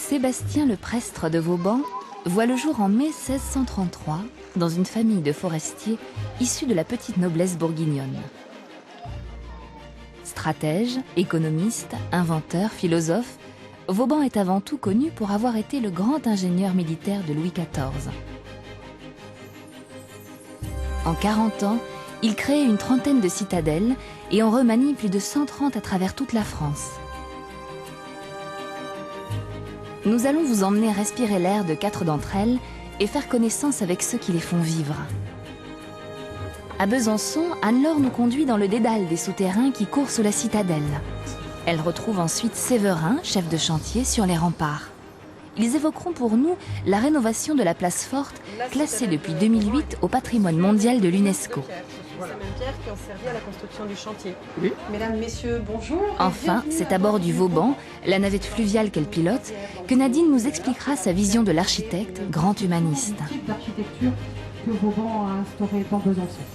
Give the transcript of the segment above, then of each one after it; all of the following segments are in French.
Sébastien le Prestre de Vauban voit le jour en mai 1633 dans une famille de forestiers issus de la petite noblesse bourguignonne. Stratège, économiste, inventeur, philosophe, Vauban est avant tout connu pour avoir été le grand ingénieur militaire de Louis XIV. En 40 ans, il crée une trentaine de citadelles et en remanie plus de 130 à travers toute la France. Nous allons vous emmener respirer l'air de 4 d'entre elles et faire connaissance avec ceux qui les font vivre. À Besançon, Anne-Laure nous conduit dans le dédale des souterrains qui courent sous la citadelle. Elle retrouve ensuite Séverin, chef de chantier, sur les remparts. Ils évoqueront pour nous la rénovation de la place forte, classée depuis 2008 au patrimoine mondial de l'UNESCO. C'est ces mêmes pierres qui ont servi à la construction du chantier. Oui. Mesdames, messieurs, bonjour. Enfin, c'est à bord du Vauban, la navette fluviale qu'elle pilote, que Nadine nous expliquera sa vision de l'architecte, grand humaniste. Le type d'architecture que Vauban a instauré dans Besançon.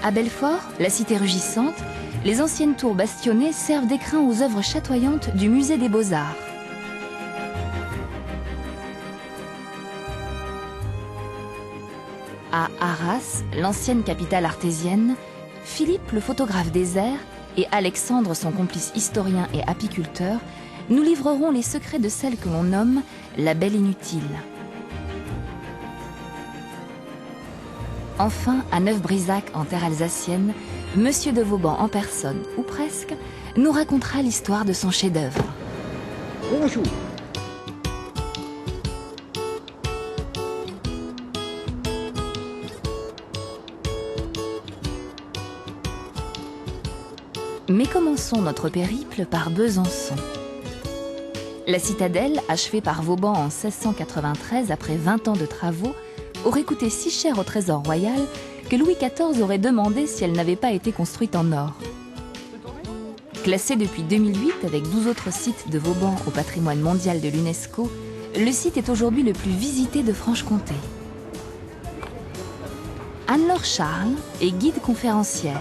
À Belfort, la cité rugissante, les anciennes tours bastionnées servent d'écrin aux œuvres chatoyantes du musée des Beaux-Arts. À Arras, l'ancienne capitale artésienne, Philippe, le photographe des airs, et Alexandre, son complice historien et apiculteur, nous livreront les secrets de celle que l'on nomme la Belle Inutile. Enfin, à Neuf-Brisac, en terre alsacienne, Monsieur de Vauban en personne, ou presque, nous racontera l'histoire de son chef-d'œuvre. Bonjour. Mais commençons notre périple par Besançon. La citadelle, achevée par Vauban en 1693 après 20 ans de travaux, aurait coûté si cher au trésor royal que Louis XIV aurait demandé si elle n'avait pas été construite en or. Classé depuis 2008 avec 12 autres sites de Vauban au patrimoine mondial de l'UNESCO, le site est aujourd'hui le plus visité de Franche-Comté. Anne-Laure Charles est guide conférencière.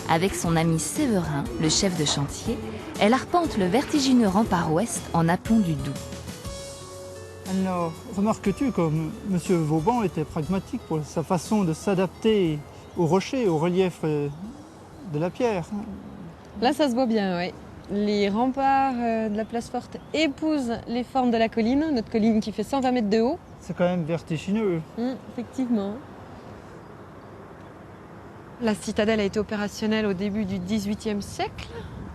Avec son ami Séverin, le chef de chantier, elle arpente le vertigineux rempart ouest en aplomb du Doubs. Alors, remarques-tu comme M. Vauban était pragmatique pour sa façon de s'adapter aux rochers, au relief de la pierre? Là, ça se voit bien, oui. Les remparts de la place forte épousent les formes de la colline, notre colline qui fait 120 mètres de haut. C'est quand même vertigineux. Effectivement. La citadelle a été opérationnelle au début du XVIIIe siècle.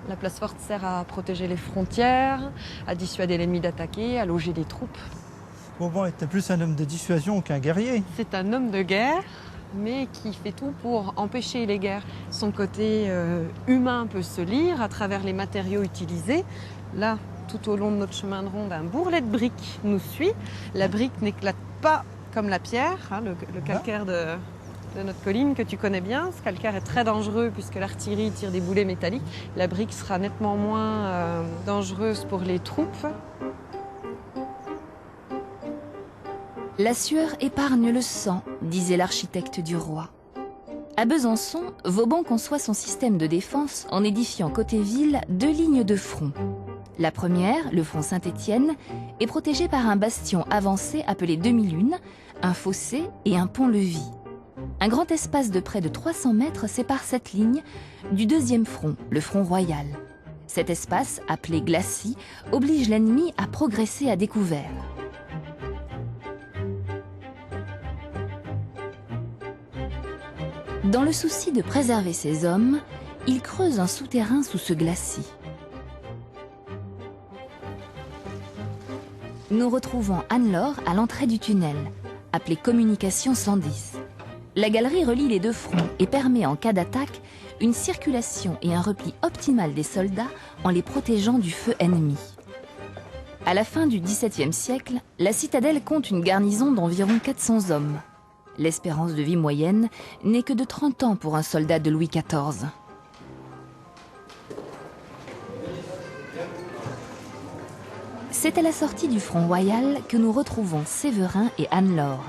La place forte sert à protéger les frontières, à dissuader l'ennemi d'attaquer, à loger des troupes. Vauban était plus un homme de dissuasion qu'un guerrier. C'est un homme de guerre, mais qui fait tout pour empêcher les guerres. Son côté humain peut se lire à travers les matériaux utilisés. Là, tout au long de notre chemin de ronde, un bourrelet de briques nous suit. La brique n'éclate pas comme la pierre, hein, le calcaire de notre colline que tu connais bien. Ce calcaire est très dangereux puisque l'artillerie tire des boulets métalliques. La brique sera nettement moins dangereuse pour les troupes. La sueur épargne le sang, disait l'architecte du roi. À Besançon, Vauban conçoit son système de défense en édifiant côté ville 2 lignes de front. La première, le front Saint-Étienne, est protégée par un bastion avancé appelé demi-lune, un fossé et un pont-levis. Un grand espace de près de 300 mètres sépare cette ligne du deuxième front, le front royal. Cet espace, appelé glacis, oblige l'ennemi à progresser à découvert. Dans le souci de préserver ses hommes, il creuse un souterrain sous ce glacis. Nous retrouvons Anne-Laure à l'entrée du tunnel, appelé Communication 110. La galerie relie les 2 fronts et permet en cas d'attaque une circulation et un repli optimal des soldats en les protégeant du feu ennemi. À la fin du XVIIe siècle, la citadelle compte une garnison d'environ 400 hommes. L'espérance de vie moyenne n'est que de 30 ans pour un soldat de Louis XIV. C'est à la sortie du front royal que nous retrouvons Séverin et Anne-Laure.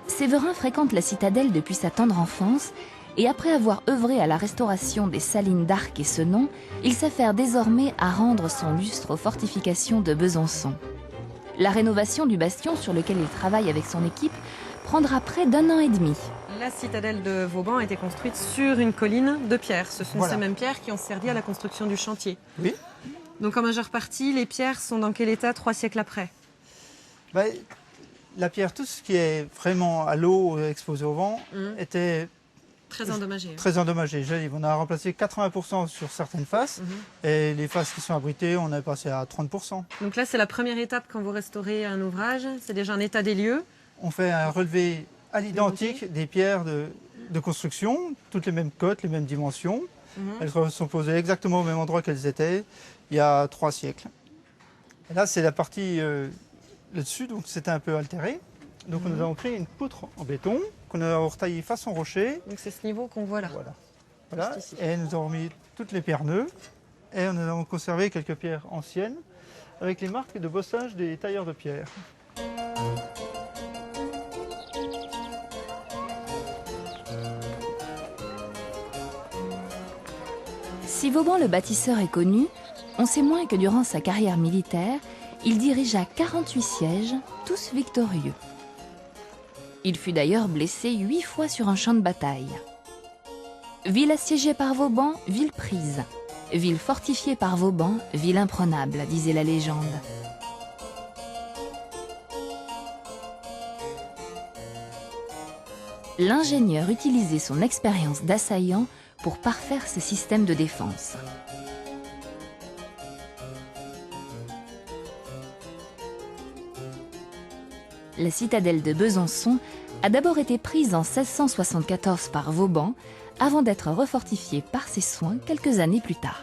Séverin fréquente la citadelle depuis sa tendre enfance et après avoir œuvré à la restauration des salines d'Arc et Senon, il s'affaire désormais à rendre son lustre aux fortifications de Besançon. La rénovation du bastion sur lequel il travaille avec son équipe prendra près d'1 an et demi. La citadelle de Vauban a été construite sur une colline de pierre. Ce sont ces mêmes pierres qui ont servi à la construction du chantier. Oui. Donc en majeure partie, les pierres sont dans quel état 3 siècles après? La pierre, tout ce qui est vraiment à l'eau exposé au vent, était très endommagé. Très endommagé. On a remplacé 80% sur certaines faces et les faces qui sont abritées, on est passé à 30%. Donc là, c'est la première étape quand vous restaurez un ouvrage. C'est déjà un état des lieux. On fait un relevé à l'identique des pierres de construction, toutes les mêmes cotes, les mêmes dimensions. Elles sont posées exactement au même endroit qu'elles étaient il y a 3 siècles. Et là, c'est la partie là-dessus, donc c'était un peu altéré. Donc nous avons pris une poutre en béton qu'on a retaillée façon rocher. Donc c'est ce niveau qu'on voit là. Voilà. Et nous avons mis toutes les pierres neuves et nous avons conservé quelques pierres anciennes avec les marques de bossage des tailleurs de pierre. Si Vauban le bâtisseur est connu, on sait moins que durant sa carrière militaire, il dirigea 48 sièges, tous victorieux. Il fut d'ailleurs blessé 8 fois sur un champ de bataille. Ville assiégée par Vauban, ville prise. Ville fortifiée par Vauban, ville imprenable, disait la légende. L'ingénieur utilisait son expérience d'assaillant pour parfaire ses systèmes de défense. La citadelle de Besançon a d'abord été prise en 1674 par Vauban, avant d'être refortifiée par ses soins quelques années plus tard.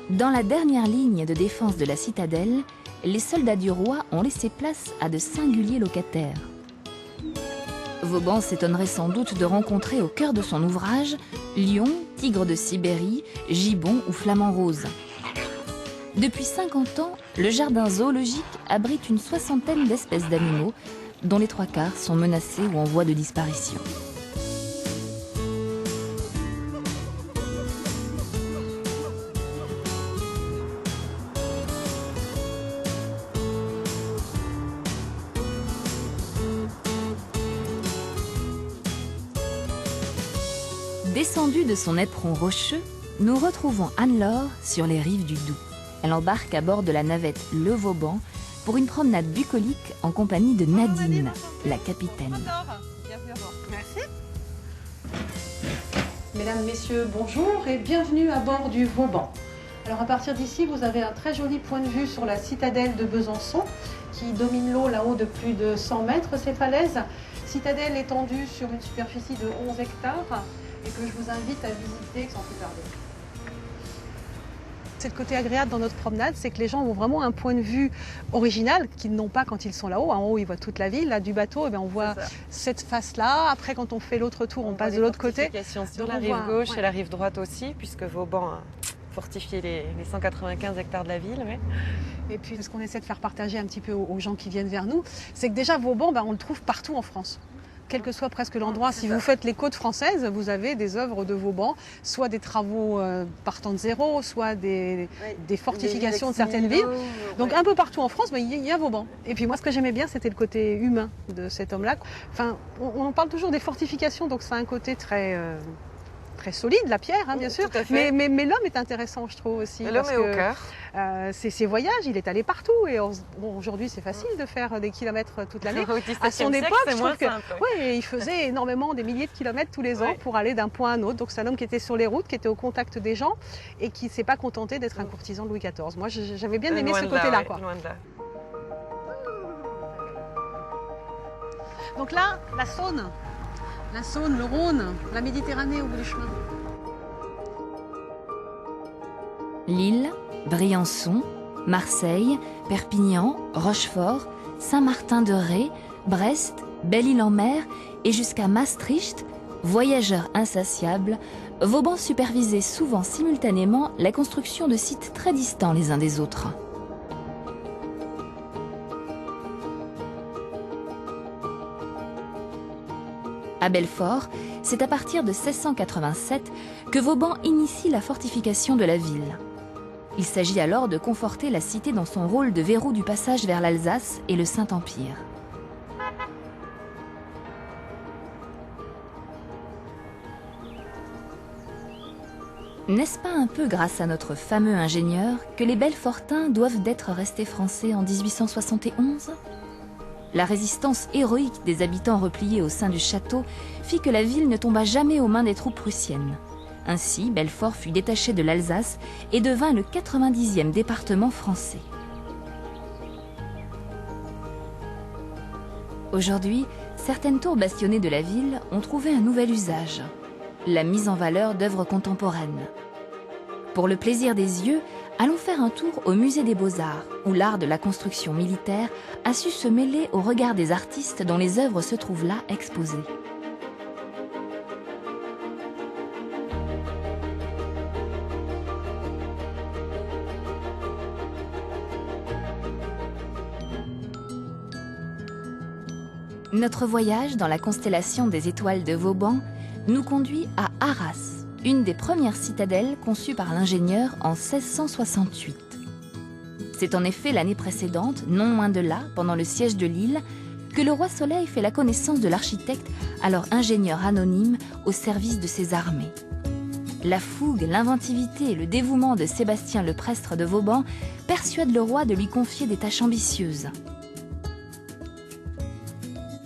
Dans la dernière ligne de défense de la citadelle, les soldats du roi ont laissé place à de singuliers locataires. Vauban s'étonnerait sans doute de rencontrer au cœur de son ouvrage lions, tigres de Sibérie, gibbons ou flamants roses. Depuis 50 ans, le jardin zoologique abrite une 60aine d'espèces d'animaux, dont les 3/4 sont menacés ou en voie de disparition. Descendue de son éperon rocheux, nous retrouvons Anne-Laure sur les rives du Doubs. Elle embarque à bord de la navette Le Vauban pour une promenade bucolique en compagnie de Nadine, la capitaine. Merci. Mesdames, Messieurs, bonjour et bienvenue à bord du Vauban. Alors à partir d'ici, vous avez un très joli point de vue sur la citadelle de Besançon qui domine l'eau là-haut de plus de 100 mètres, ces falaises. Citadelle étendue sur une superficie de 11 hectares. Et que je vous invite à visiter sans plus tarder. C'est le côté agréable dans notre promenade, c'est que les gens ont vraiment un point de vue original qu'ils n'ont pas quand ils sont là-haut. En haut, ils voient toute la ville. Là, du bateau, on voit cette face-là. Après, quand on fait l'autre tour, on passe de l'autre côté. Sur la rive gauche et la rive droite aussi, puisque Vauban a fortifié les 195 hectares de la ville. Ouais. Et puis, ce qu'on essaie de faire partager un petit peu aux gens qui viennent vers nous, c'est que déjà, Vauban, on le trouve partout en France. Quel que soit presque l'endroit, si vous faites les côtes françaises, vous avez des œuvres de Vauban, soit des travaux partant de zéro, soit des fortifications de certaines villes. Donc un peu partout en France, il y a Vauban. Et puis moi, ce que j'aimais bien, c'était le côté humain de cet homme-là. Enfin, on en parle toujours des fortifications, donc ça a un côté très solide, la pierre, bien sûr. Mais l'homme est intéressant, je trouve aussi. L'homme est au cœur. Ses voyages, il est allé partout. Et aujourd'hui, c'est facile de faire des kilomètres toute l'année. À son époque, je trouve que, il faisait énormément, des milliers de kilomètres tous les ans pour aller d'un point à un autre. Donc c'est un homme qui était sur les routes, qui était au contact des gens et qui ne s'est pas contenté d'être un courtisan de Louis XIV. Moi, j'avais bien aimé ce côté-là. Loin de là. Donc là, la Saône, le Rhône, la Méditerranée au bout du chemin. Lille, Briançon, Marseille, Perpignan, Rochefort, Saint-Martin-de-Ré, Brest, Belle-Île-en-Mer et jusqu'à Maastricht, voyageurs insatiables Vauban supervisait souvent simultanément la construction de sites très distants les uns des autres. À Belfort, c'est à partir de 1687 que Vauban initie la fortification de la ville. Il s'agit alors de conforter la cité dans son rôle de verrou du passage vers l'Alsace et le Saint-Empire. N'est-ce pas un peu grâce à notre fameux ingénieur que les Belfortins doivent d'être restés français en 1871 ? La résistance héroïque des habitants repliés au sein du château fit que la ville ne tomba jamais aux mains des troupes prussiennes. Ainsi, Belfort fut détaché de l'Alsace et devint le 90e département français. Aujourd'hui, certaines tours bastionnées de la ville ont trouvé un nouvel usage, la mise en valeur d'œuvres contemporaines. Pour le plaisir des yeux, allons faire un tour au musée des Beaux-Arts, où l'art de la construction militaire a su se mêler au regard des artistes dont les œuvres se trouvent là exposées. Notre voyage dans la constellation des étoiles de Vauban nous conduit à Arras, une des premières citadelles conçues par l'ingénieur en 1668. C'est en effet l'année précédente, non loin de là, pendant le siège de Lille, que le roi Soleil fait la connaissance de l'architecte, alors ingénieur anonyme au service de ses armées. La fougue, l'inventivité et le dévouement de Sébastien le Prestre de Vauban persuadent le roi de lui confier des tâches ambitieuses.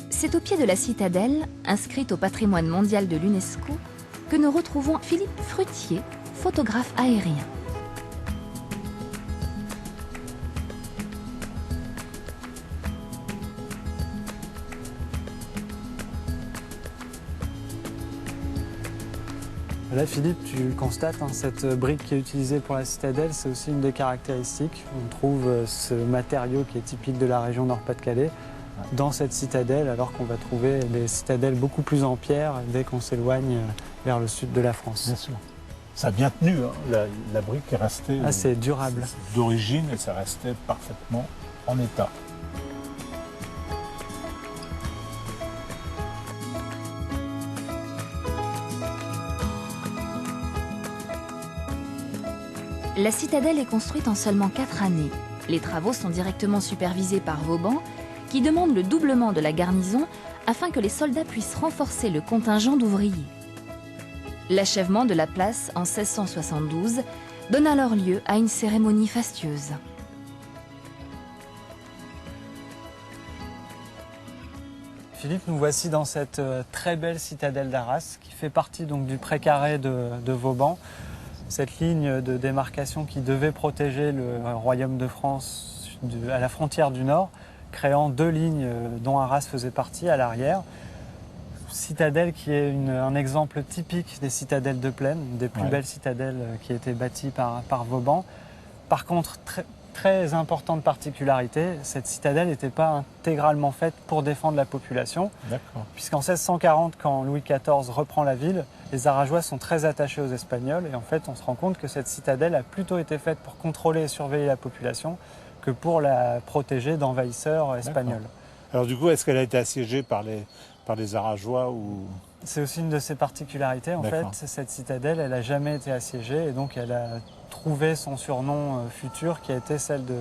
C'est au pied de la citadelle, inscrite au patrimoine mondial de l'UNESCO, que nous retrouvons Philippe Frutier, photographe aérien. Là, Philippe, tu le constates, cette brique qui est utilisée pour la citadelle, c'est aussi une des caractéristiques. On trouve ce matériau qui est typique de la région Nord-Pas-de-Calais dans cette citadelle, alors qu'on va trouver des citadelles beaucoup plus en pierre dès qu'on s'éloigne vers le sud de la France. Bien sûr. Ça a bien tenu, hein. La brique est restée c'est durable. D'origine et ça restait parfaitement en état. La citadelle est construite en seulement 4 années. Les travaux sont directement supervisés par Vauban, qui demande le doublement de la garnison afin que les soldats puissent renforcer le contingent d'ouvriers. L'achèvement de la place en 1672 donne alors lieu à une cérémonie fastueuse. Philippe, nous voici dans cette très belle citadelle d'Arras qui fait partie donc du pré-carré de Vauban. Cette ligne de démarcation qui devait protéger le royaume de France à la frontière du nord, créant 2 lignes dont Arras faisait partie à l'arrière. Citadelle qui est un exemple typique des citadelles de plaine, des plus belles citadelles qui étaient bâties par Vauban. Par contre, très importante particularité, cette citadelle n'était pas intégralement faite pour défendre la population. Puisqu'en 1640, quand Louis XIV reprend la ville, les Aragois sont très attachés aux Espagnols et en fait on se rend compte que cette citadelle a plutôt été faite pour contrôler et surveiller la population que pour la protéger d'envahisseurs espagnols. Alors du coup, est-ce qu'elle a été assiégée par les Aragois ou... C'est aussi une de ses particularités. En fait, cette citadelle, elle n'a jamais été assiégée et donc elle a trouvé son surnom futur qui a été celle de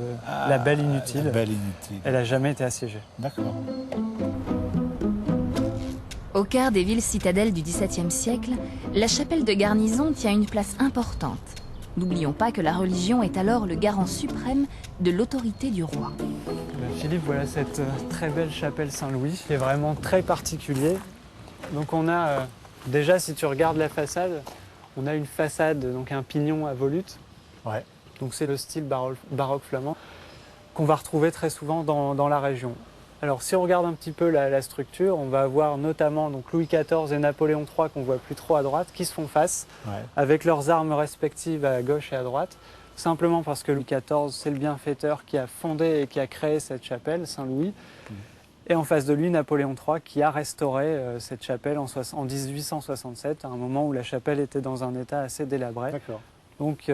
la Belle Inutile. La Belle Inutile. Elle n'a jamais été assiégée. D'accord. Au cœur des villes citadelles du XVIIe siècle, la chapelle de garnison tient une place importante. N'oublions pas que la religion est alors le garant suprême de l'autorité du roi. Philippe, voilà cette très belle chapelle Saint-Louis, qui est vraiment très particulier. Donc on a, déjà si tu regardes la façade, on a une façade, donc un pignon à volute. Donc c'est le style baroque flamand qu'on va retrouver très souvent dans la région. Alors si on regarde un petit peu la structure, on va avoir notamment donc, Louis XIV et Napoléon III qu'on voit plus trop à droite, qui se font face, avec leurs armes respectives à gauche et à droite, simplement parce que Louis XIV, c'est le bienfaiteur qui a fondé et qui a créé cette chapelle, Saint-Louis. Et en face de lui, Napoléon III qui a restauré cette chapelle en 1867, à un moment où la chapelle était dans un état assez délabré. D'accord. Donc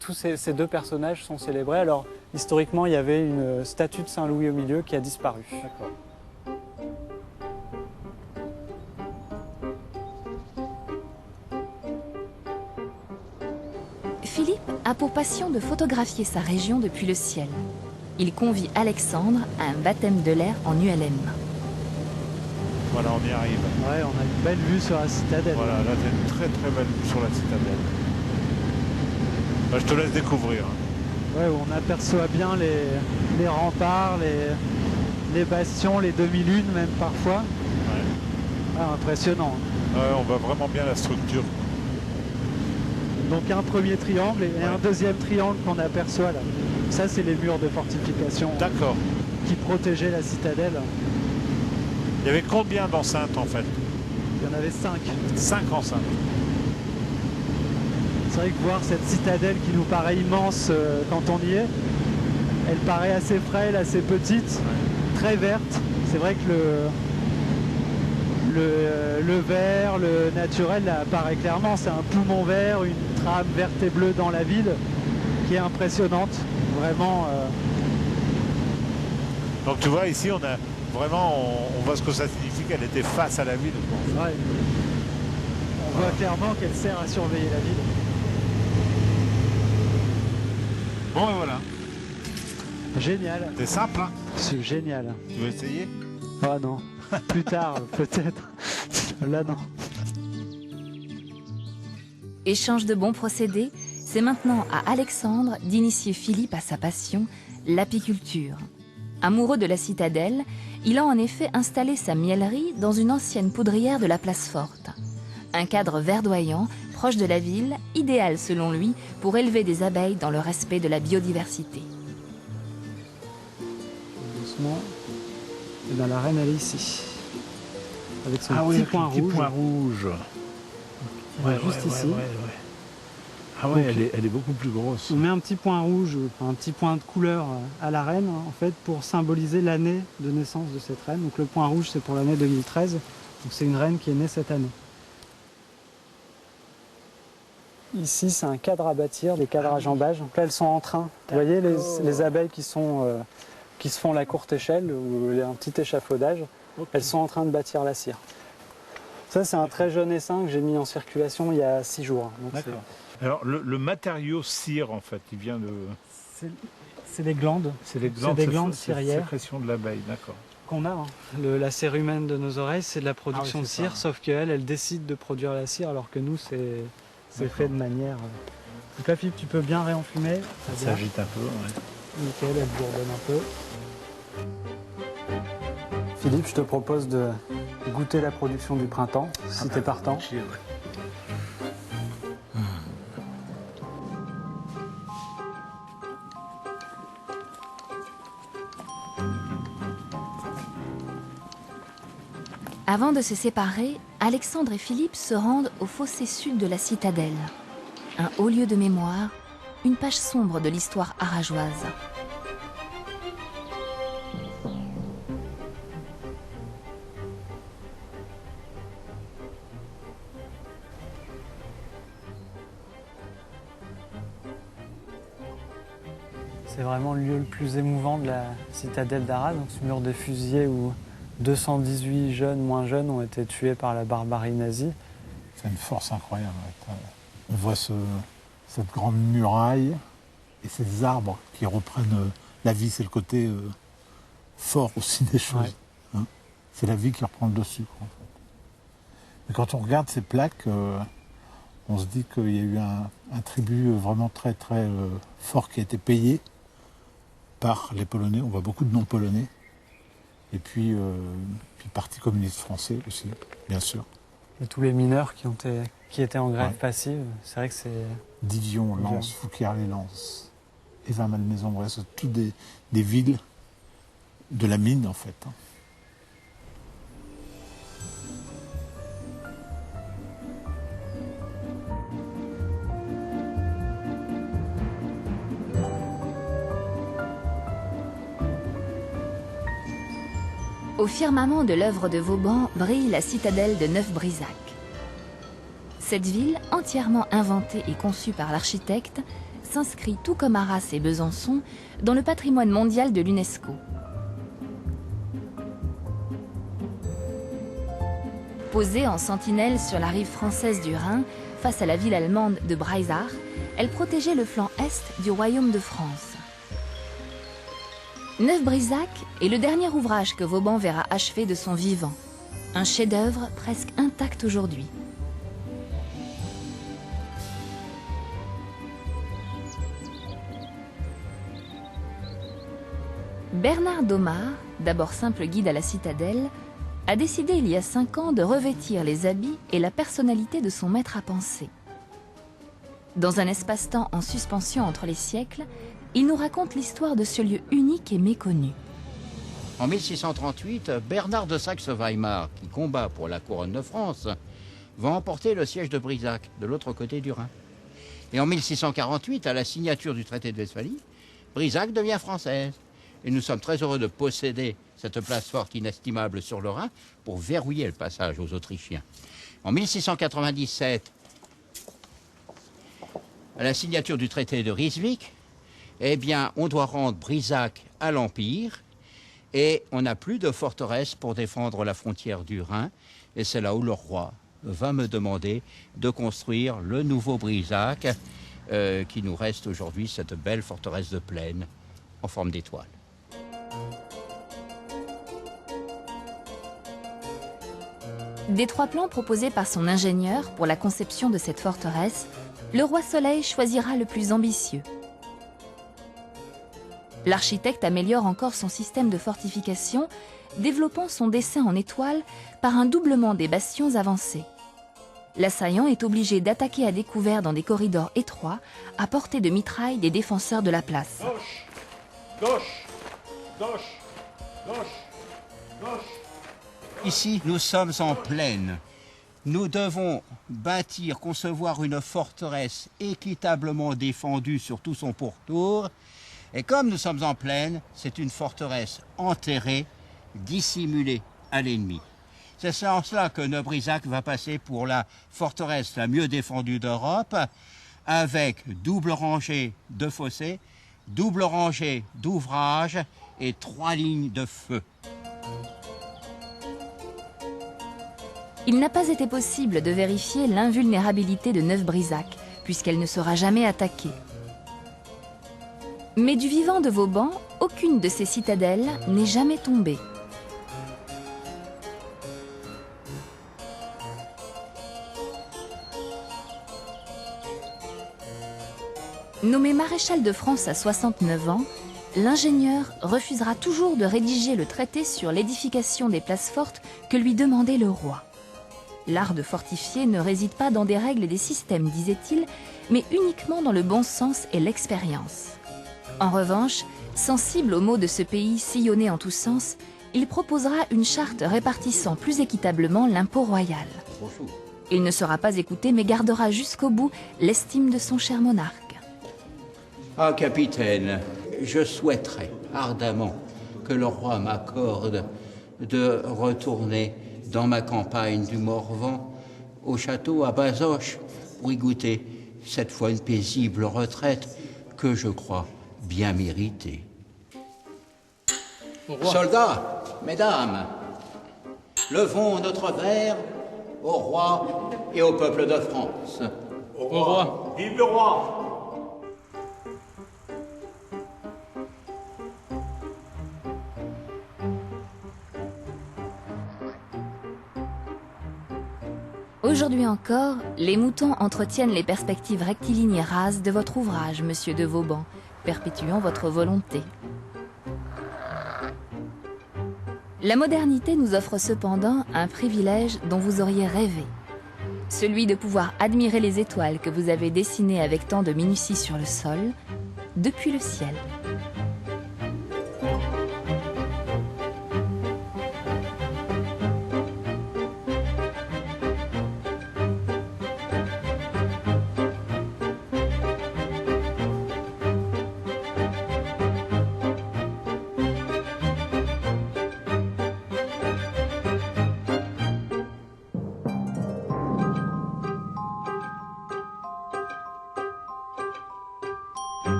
tous ces deux personnages sont célébrés. Alors historiquement, il y avait une statue de Saint-Louis au milieu qui a disparu. D'accord. Philippe a pour passion de photographier sa région depuis le ciel. Il convie Alexandre à un baptême de l'air en ULM. Voilà, on y arrive. Ouais, on a une belle vue sur la citadelle. Voilà, là, t'as une très très belle vue sur la citadelle. Bah, je te laisse découvrir. Ouais, où on aperçoit bien les remparts, les bastions, les demi-lunes même parfois. Ouais. Ah, impressionnant. Ouais, on voit vraiment bien la structure. Donc un premier triangle et un deuxième triangle qu'on aperçoit là. Ça, c'est les murs de fortification D'accord. qui protégeaient la citadelle. Il y avait combien d'enceintes en fait? Il y en avait 5. 5 enceintes. C'est vrai que voir cette citadelle qui nous paraît immense quand on y est, elle paraît assez frêle, assez petite, très verte. C'est vrai que le vert, le naturel, là, apparaît clairement. C'est un poumon vert, une trame verte et bleue dans la ville qui est impressionnante. Vraiment. Donc tu vois, ici, on a vraiment, on voit ce que ça signifie qu'elle était face à la ville. Ouais. On voit clairement qu'elle sert à surveiller la ville. Bon, et voilà. Génial. C'est simple, hein? C'est génial. Tu veux essayer? Ah non. Plus tard, peut-être. Là, non. Échange de bons procédés, c'est maintenant à Alexandre d'initier Philippe à sa passion, l'apiculture. Amoureux de la citadelle, il a en effet installé sa mielerie dans une ancienne poudrière de la place Forte. Un cadre verdoyant, proche de la ville, idéal selon lui pour élever des abeilles dans le respect de la biodiversité. Doucement. Et bien, la reine, elle est ici. Avec son oui, petit point rouge. point rouge. Juste ici. Ah ouais, elle est beaucoup plus grosse. On met un petit point rouge, un petit point de couleur à la reine, en fait, pour symboliser l'année de naissance de cette reine. Donc le point rouge, c'est pour l'année 2013. Donc c'est une reine qui est née cette année. Ici, c'est un cadre à bâtir, des cadres à jambage. Donc là, elles sont en train. Vous voyez les abeilles qui se font la courte échelle, ou un petit échafaudage. Elles sont en train de bâtir la cire. Ça, c'est un très jeune essaim que j'ai mis en circulation il y a 6 jours. D'accord. Alors, le matériau cire, en fait, il vient de... C'est les glandes. C'est les glandes, c'est la cirières sécrétion de l'abeille, d'accord. qu'on a. Hein. La cérumen de nos oreilles, c'est de la production de cire, sauf qu'elle, elle décide de produire la cire, alors que nous, c'est fait de manière... Donc là, Philippe, tu peux bien réenfumer. Ça agite un peu, ouais. Nickel, elle bourdonne un peu. Philippe, je te propose de goûter la production du printemps, si t'es partant. Avant de se séparer, Alexandre et Philippe se rendent au fossé sud de la citadelle. Un haut lieu de mémoire, une page sombre de l'histoire arageoise. C'est vraiment le lieu le plus émouvant de la citadelle d'Arras, donc ce mur des fusillés où 218 jeunes, moins jeunes, ont été tués par la barbarie nazie. C'est une force incroyable. On voit cette grande muraille et ces arbres qui reprennent la vie. C'est le côté fort aussi des choses. Ouais. Hein, c'est la vie qui reprend le dessus, quoi, en fait. Mais quand on regarde ces plaques, on se dit qu'il y a eu un tribut vraiment très très fort qui a été payé par les Polonais. On voit beaucoup de non-polonais. Et puis Parti communiste français aussi, bien sûr. Et tous les mineurs qui étaient en grève passive, c'est vrai que c'est... Divion, Lens, Fouquier-les-Lens, Evin-Malmaison, bref, c'est toutes des villes de la mine en fait. Hein. Au firmament de l'œuvre de Vauban brille la citadelle de Neuf-Brisach. Cette ville, entièrement inventée et conçue par l'architecte, s'inscrit tout comme Arras et Besançon dans le patrimoine mondial de l'UNESCO. Posée en sentinelle sur la rive française du Rhin, face à la ville allemande de Breisach, elle protégeait le flanc est du royaume de France. Neuf-Brisach est le dernier ouvrage que Vauban verra achevé de son vivant. Un chef-d'œuvre presque intact aujourd'hui. Bernard Domard, d'abord simple guide à la citadelle, a décidé il y a 5 ans de revêtir les habits et la personnalité de son maître à penser. Dans un espace-temps en suspension entre les siècles, il nous raconte l'histoire de ce lieu unique et méconnu. En 1638, Bernard de Saxe-Weimar, qui combat pour la couronne de France, va emporter le siège de Brisach, de l'autre côté du Rhin. Et en 1648, à la signature du traité de Westphalie, Brisach devient française. Et nous sommes très heureux de posséder cette place forte inestimable sur le Rhin pour verrouiller le passage aux Autrichiens. En 1697, à la signature du traité de Ryswick, eh bien, on doit rendre Brisach à l'Empire et on n'a plus de forteresse pour défendre la frontière du Rhin. Et c'est là où le roi va me demander de construire le nouveau Brisach qui nous reste aujourd'hui, cette belle forteresse de plaine en forme d'étoile. Des 3 plans proposés par son ingénieur pour la conception de cette forteresse, le roi Soleil choisira le plus ambitieux. L'architecte améliore encore son système de fortification, développant son dessin en étoile par un doublement des bastions avancés. L'assaillant est obligé d'attaquer à découvert dans des corridors étroits, à portée de mitraille des défenseurs de la place. Gauche, gauche, gauche, gauche, gauche. Ici, nous sommes en plaine. Nous devons bâtir, concevoir une forteresse équitablement défendue sur tout son pourtour. Et comme nous sommes en plaine, c'est une forteresse enterrée, dissimulée à l'ennemi. C'est en cela que Neuf-Brisach va passer pour la forteresse la mieux défendue d'Europe, avec double rangée de fossés, double rangée d'ouvrages et 3 lignes de feu. Il n'a pas été possible de vérifier l'invulnérabilité de Neuf-Brisach, puisqu'elle ne sera jamais attaquée. Mais du vivant de Vauban, aucune de ces citadelles n'est jamais tombée. Nommé maréchal de France à 69 ans, l'ingénieur refusera toujours de rédiger le traité sur l'édification des places fortes que lui demandait le roi. L'art de fortifier ne réside pas dans des règles et des systèmes, disait-il, mais uniquement dans le bon sens et l'expérience. En revanche, sensible aux maux de ce pays sillonné en tous sens, il proposera une charte répartissant plus équitablement l'impôt royal. Il ne sera pas écouté mais gardera jusqu'au bout l'estime de son cher monarque. Ah, capitaine, je souhaiterais ardemment que le roi m'accorde de retourner dans ma campagne du Morvan, au château à Bazoches, pour y goûter cette fois une paisible retraite que je crois bien méritée. Soldats, mesdames, levons notre verre au roi et au peuple de France. Au roi. Vive le roi! Aujourd'hui encore, les moutons entretiennent les perspectives rectilignes et rases de votre ouvrage, monsieur de Vauban, perpétuant votre volonté. La modernité nous offre cependant un privilège dont vous auriez rêvé. Celui de pouvoir admirer les étoiles que vous avez dessinées avec tant de minutie sur le sol, depuis le ciel.